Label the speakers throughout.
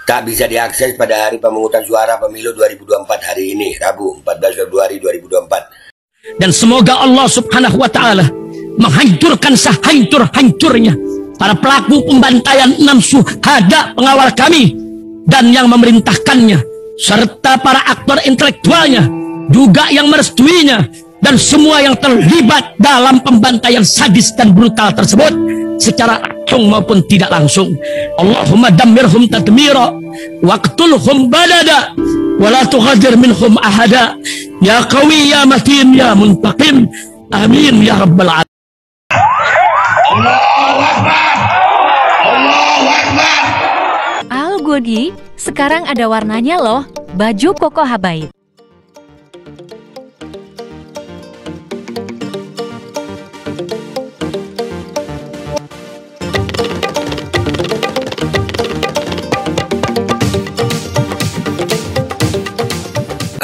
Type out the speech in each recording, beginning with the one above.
Speaker 1: tak bisa diakses pada hari pemungutan suara pemilu 2024 hari ini, Rabu 14 Februari 2024.
Speaker 2: Dan semoga Allah Subhanahu wa Ta'ala menghancurkan sehancur-hancurnya para pelaku pembantaian 6 syuhada pengawal kami dan yang memerintahkannya, serta para aktor intelektualnya juga yang merestuinya, dan semua yang terlibat dalam pembantaian sadis dan brutal tersebut secara langsung maupun tidak langsung. Allahumma dammirhum tadmira waqtulhum badada wa la tughadir minhum ahada ya qawi ya matin ya muntaqim, amin ya rabbal alamin.
Speaker 1: Allahu Akbar, Allahu Akbar.
Speaker 3: Al Godi, sekarang ada warnanya loh, baju koko habaib.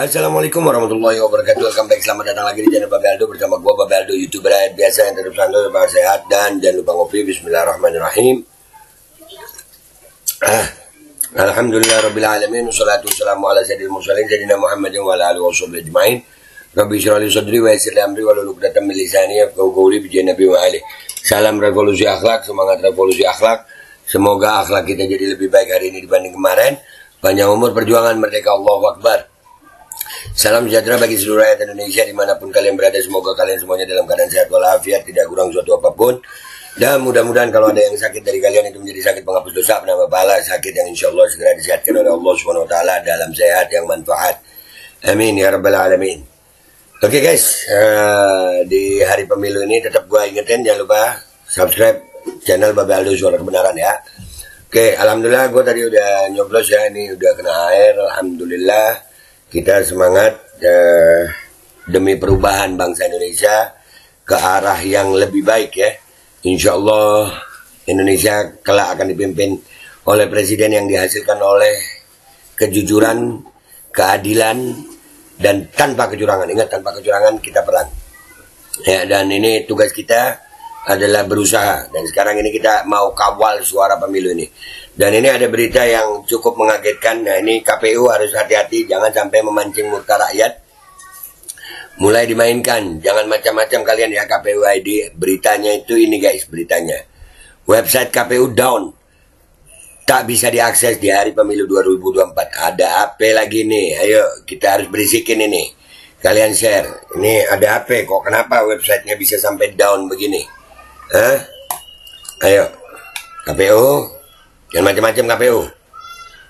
Speaker 1: Assalamualaikum warahmatullahi wabarakatuh. Welcome back, selamat datang lagi di channel Babe Aldo bersama gua Babe Aldo, YouTuber rakyat biasa yang tetap santai, tetap sehat, dan jangan lupa ngopi. Bismillahirrahmanirrahim. Alhamdulillah rabbil alamin, wassalatu wassalamu ala sayyidil mursalin sayyidina Muhammadin wa ala alihi washabbihi ajmain. Rabbi shrah li sadri wa yassir li amri wahlul 'uqdatam min lisani yafqahu qawli bi nabi wa ali. Salam revolusi akhlak, semangat revolusi akhlak. Semoga akhlak kita jadi lebih baik hari ini dibanding kemarin. Panjang umur, perjuangan, merdeka, Allahu Akbar. Salam sejahtera bagi seluruh rakyat Indonesia dimanapun kalian berada. Semoga kalian semuanya dalam keadaan sehat walafiat, tidak kurang suatu apapun. Dan mudah-mudahan kalau ada yang sakit dari kalian itu menjadi sakit penghapus dosa, penambah pahala, sakit yang insya Allah segera disehatkan oleh Allah Subhanahu Wa Taala dalam sehat yang manfaat. Amin ya rabbal alamin. Oke guys, di hari pemilu ini tetap gua ingetin, jangan lupa subscribe channel Babe Aldo Suara Kebenaran ya. Oke, alhamdulillah gua tadi udah nyoblos ya, ini udah kena air, alhamdulillah. Kita semangat demi perubahan bangsa Indonesia ke arah yang lebih baik ya. Insya Allah Indonesia kelak akan dipimpin oleh presiden yang dihasilkan oleh kejujuran, keadilan, dan tanpa kecurangan. Ingat, tanpa kecurangan kita perang. Ya, dan ini tugas kita adalah berusaha. Dan sekarang ini kita mau kawal suara pemilu ini. Dan ini ada berita yang cukup mengagetkan. Nah, ini KPU harus hati-hati, jangan sampai memancing murka rakyat. Mulai dimainkan, jangan macam-macam kalian ya KPU ID. Beritanya itu ini guys, beritanya. Website KPU down. Tak bisa diakses di hari pemilu 2024. Ada apa lagi nih? Ayo, kita harus berisikin ini. Kalian share. Ini ada apa kok? Kenapa websitenya bisa sampai down begini? Hah? Ayo, KPU. Yang macam-macam KPU.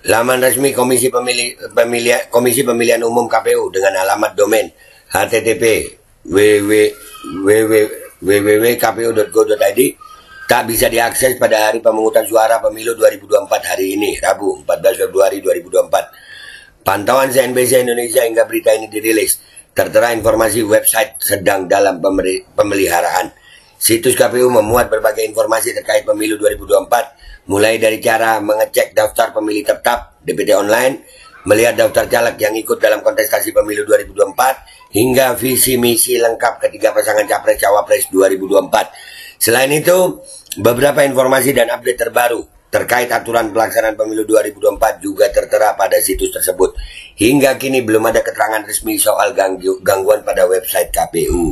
Speaker 1: Laman resmi Komisi Pemilihan Umum KPU dengan alamat domain http www.kpu.go.id tak bisa diakses pada hari pemungutan suara pemilu 2024 hari ini, Rabu 14 Februari 2024. Pantauan CNBC Indonesia hingga berita ini dirilis, tertera informasi website sedang dalam pemeliharaan. Situs KPU memuat berbagai informasi terkait pemilu 2024, mulai dari cara mengecek daftar pemilih tetap DPT online, melihat daftar caleg yang ikut dalam kontestasi pemilu 2024, hingga visi misi lengkap ketiga pasangan Capres-Cawapres 2024. Selain itu, beberapa informasi dan update terbaru terkait aturan pelaksanaan pemilu 2024 juga tertera pada situs tersebut. Hingga kini belum ada keterangan resmi soal gangguan pada website KPU.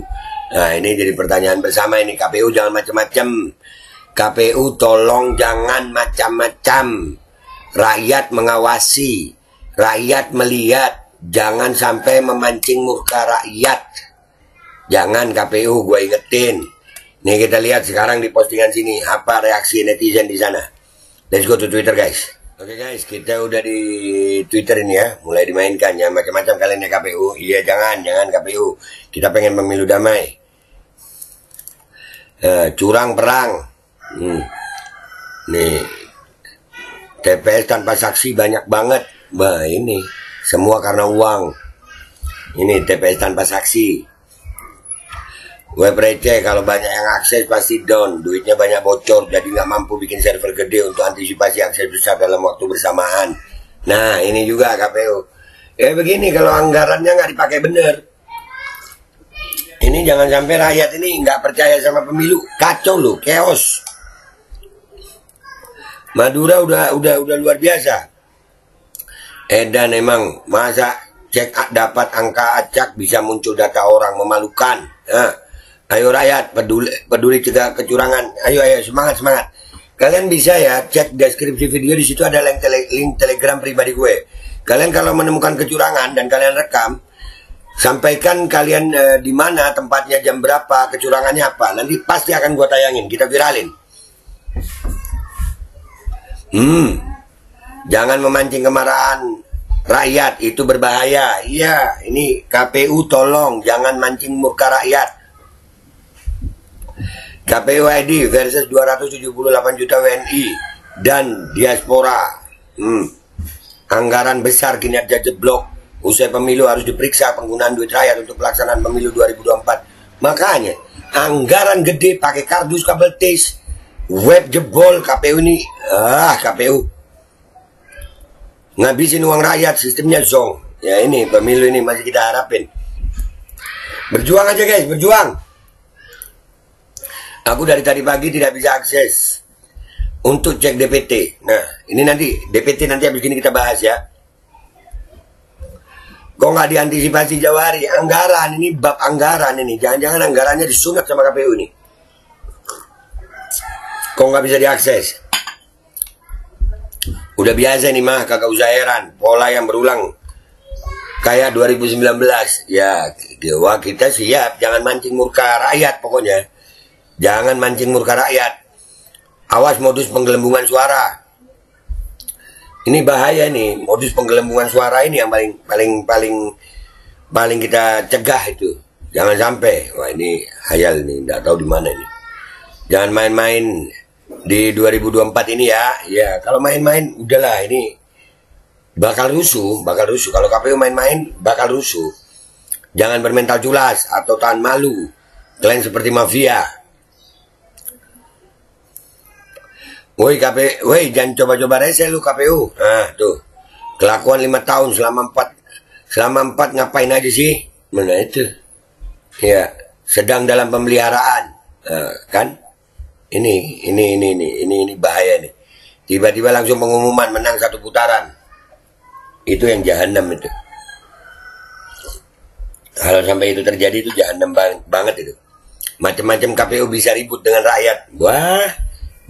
Speaker 1: Nah, ini jadi pertanyaan bersama ini. KPU jangan macam-macam. KPU tolong jangan macam-macam. Rakyat mengawasi, rakyat melihat, jangan sampai memancing murka rakyat. Jangan KPU, gue ingetin. Nih kita lihat sekarang di postingan sini apa reaksi netizen di sana. Let's go to Twitter guys. Oke guys, kita udah di Twitter ini ya, mulai dimainkan ya macam-macam kalian ya KPU. Iya jangan KPU. Kita pengen pemilu damai. Curang perang. Nih TPS tanpa saksi banyak banget. Bah ini semua karena uang. Ini TPS tanpa saksi. Web receh, kalau banyak yang akses pasti down. Duitnya banyak bocor, jadi nggak mampu bikin server gede untuk antisipasi akses besar dalam waktu bersamaan. Nah ini juga KPU. Ya begini, kalau anggarannya nggak dipakai bener, ini jangan sampai rakyat ini nggak percaya sama pemilu. Kacau loh, chaos. Madura udah luar biasa. Edan emang, masa dapat angka acak bisa muncul data orang, memalukan. Ayo rakyat, peduli cegah kecurangan. Ayo semangat. Kalian bisa ya cek deskripsi video, di situ ada link Telegram pribadi gue. Kalian kalau menemukan kecurangan dan kalian rekam, sampaikan kalian di mana tempatnya, jam berapa, kecurangannya apa. Nanti pasti akan gue tayangin, kita viralin. Jangan memancing kemarahan rakyat, itu berbahaya. Iya, ini KPU tolong jangan mancing murka rakyat. KPU ID versus 278 juta WNI dan diaspora. Anggaran besar, kinerja jeblok. Usai pemilu harus diperiksa penggunaan duit rakyat untuk pelaksanaan pemilu 2024. Makanya anggaran gede pakai kardus, kabel tis, web jebol. KPU ini KPU ngabisin uang rakyat, sistemnya zong. Ya ini pemilu ini masih kita harapin. Berjuang aja guys, berjuang. Aku dari tadi pagi tidak bisa akses untuk cek DPT. Nah ini nanti DPT nanti habis ini kita bahas ya. Kok nggak diantisipasi jauh hari? Anggaran ini, bab anggaran ini, jangan-jangan anggarannya disunat sama KPU ini. Kok nggak bisa diakses? Udah biasa nih mah, kagak usah heran. Pola yang berulang kayak 2019. Ya, wah kita siap. Jangan mancing murka rakyat pokoknya. Jangan mancing murka rakyat. Awas modus penggelembungan suara. Ini bahaya nih, modus penggelembungan suara ini yang paling kita cegah itu. Jangan sampai. Wah ini hayal nih, nggak tahu di mana ini. Jangan main-main di 2024 ini ya. Ya, kalau main-main udahlah, ini bakal rusuh. Kalau KPU main-main bakal rusuh. Jangan bermental culas atau tahan malu. Kalian seperti mafia. Woi KPU, woi jangan coba-coba rese lu KPU. Nah tuh, kelakuan 5 tahun selama 4 ngapain aja sih? Mana itu? Ya, sedang dalam pemeliharaan, kan? Ini bahaya nih. Tiba-tiba langsung pengumuman menang 1 putaran. Itu yang jahanam itu. Kalau sampai itu terjadi itu jahanam banget itu. Macam-macam KPU bisa ribut dengan rakyat. Wah,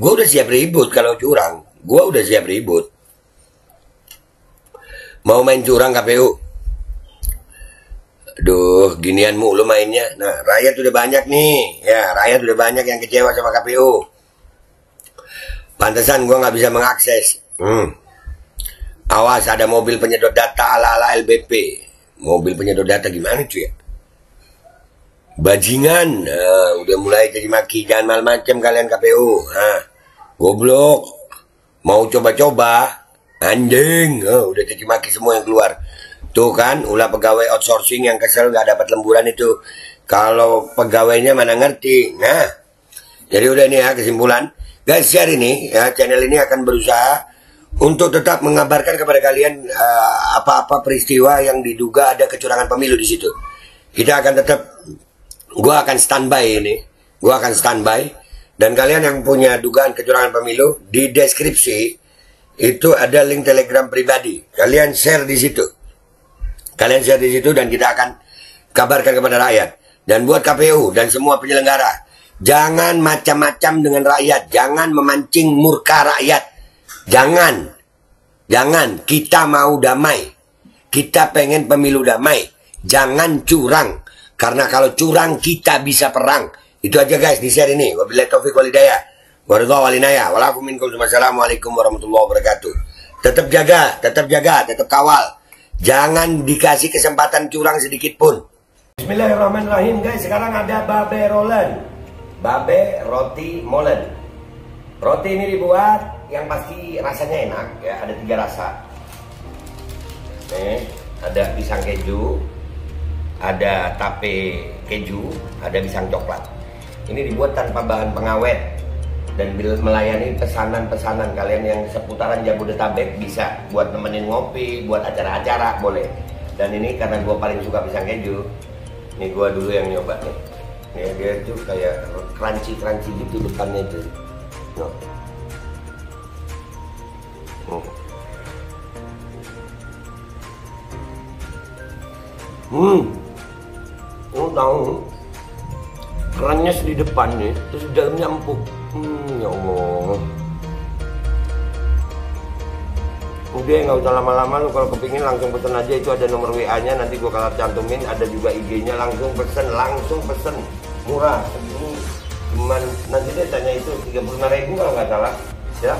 Speaker 1: gue udah siap ribut kalau curang. Gue udah siap ribut. Mau main curang KPU? Aduh, ginian mulu mainnya. Nah, rakyat udah banyak nih. Ya, rakyat udah banyak yang kecewa sama KPU. Pantesan gue nggak bisa mengakses. Awas, ada mobil penyedot data ala-ala LBP. Mobil penyedot data gimana cuy ya? Bajingan. Udah mulai jadi maki. Jangan macam kalian KPU. Goblok. Mau coba-coba. Anjing. Udah jadi maki semua yang keluar. Tuh kan, ulah pegawai outsourcing yang kesel gak dapat lemburan itu. Kalau pegawainya mana ngerti. Nah, jadi udah nih ya kesimpulan. Guys, share ini ya, channel ini akan berusaha untuk tetap mengabarkan kepada kalian apa-apa peristiwa yang diduga ada kecurangan pemilu di situ. Kita akan tetap, gua akan standby ini. Gua akan standby. Dan kalian yang punya dugaan kecurangan pemilu, di deskripsi itu ada link Telegram pribadi. Kalian share di situ. Kalian share di situ dan kita akan kabarkan kepada rakyat. Dan buat KPU dan semua penyelenggara, jangan macam-macam dengan rakyat. Jangan memancing murka rakyat. Jangan. Kita mau damai. Kita pengen pemilu damai. Jangan curang. Karena kalau curang kita bisa perang. Itu aja guys di share ini. Wabillahi taufiq wal hidayah. Waridha walinaya. Wassalamualaikum warahmatullahi wabarakatuh. Tetap jaga, tetap kawal. Jangan dikasih kesempatan curang sedikit pun. Bismillahirrahmanirrahim guys. Sekarang ada babe rolen. Babe roti molen. Roti ini dibuat yang pasti rasanya enak ya. Ada 3 rasa. Nih, ada pisang keju, ada tape keju, ada pisang coklat. Ini dibuat tanpa bahan pengawet. Dan melayani pesanan-pesanan kalian yang seputaran Jabodetabek bisa buat nemenin ngopi, buat acara-acara boleh. Dan ini karena gue paling suka pisang keju, ini gue dulu yang nyoba nih. Nih dia tuh kayak crunchy gitu depannya tuh. Lu tahu kerannya di depan nih, terus di dalamnya empuk. Ya Allah. Udah nggak usah lama-lama, lu kalau kepingin langsung pesen aja, itu ada nomor WA-nya, nanti gua kalau cantumin, ada juga IG-nya, langsung pesen, murah. Ini cuman nanti dia tanya itu 35.000 kalau nggak salah, ya.